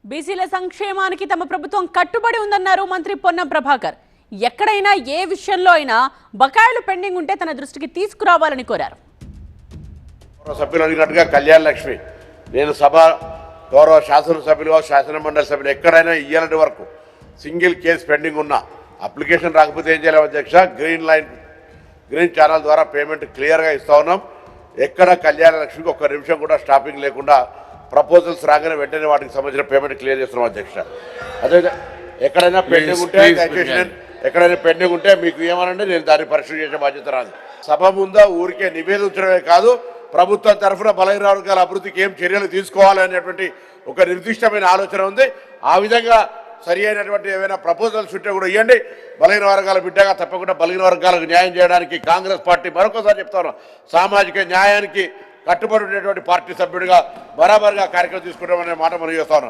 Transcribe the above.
బీసీల సంక్షేమానికి తమ ప్రభుత్వం కట్టుబడి ఉందన్నారు మంత్రి పొన్నం ప్రభాకర్. ఎక్కడైనా ఏ విషయంలో అయినా బకాయిలు పెండింగ్ ఉంటే తన దృష్టికి తీసుకురావాలని కోరారు. సభ్యులు అడిగినట్టుగా కళ్యాణ లక్ష్మి నేను సభ గౌరవ శాసనసభ్యులు శాసనమండలి సభ్యులు ఎక్కడైనా ఇయ్యాలంటి వరకు సింగిల్ కేసు పెండింగ్ ఉన్నా అప్లికేషన్ రాకపోతే ఏం చేయాలి అధ్యక్ష, గ్రీన్ ఛానల్ ద్వారా పేమెంట్ క్లియర్గా ఇస్తా ఉన్నాం. ఎక్కడ కళ్యాణ లక్ష్మికి ఒక్క నిమిషం కూడా స్టాపింగ్ లేకుండా ప్రపోజల్స్ రాగానే వెంటనే వాటికి సంబంధించిన పేమెంట్ క్లియర్ చేస్తున్నాం అధ్యక్ష. అదే ఎక్కడైనా పెండింగ్ ఉంటే ఎక్కడైనా పెండింగ్ ఉంటే మీకు ఏమనండి, నేను దాన్ని పరిశీలన చేసే బాధ్యత రాదు. సభ ముందా ఊరికే నివేదించడమే కాదు, ప్రభుత్వం తరఫున బలహీన వర్గాల అభివృద్ధికి ఏం చర్యలు తీసుకోవాలి అనేటువంటి ఒక నిర్దిష్టమైన ఆలోచన ఉంది. ఆ విధంగా సరి అయినటువంటి ఏవైనా ప్రపోజల్స్ ఉంటే కూడా ఇవ్వండి. బలహీన వర్గాల బిడ్డగా తప్పకుండా బలహీన వర్గాలకు న్యాయం చేయడానికి కాంగ్రెస్ పార్టీ మరొకసారి చెప్తాను, సామాజిక న్యాయానికి కట్టుబడి ఉండేటువంటి పార్టీ సభ్యుడిగా బరాబర్గా కార్యక్రమం తీసుకుంటామనే మాట మనం చేస్తాను.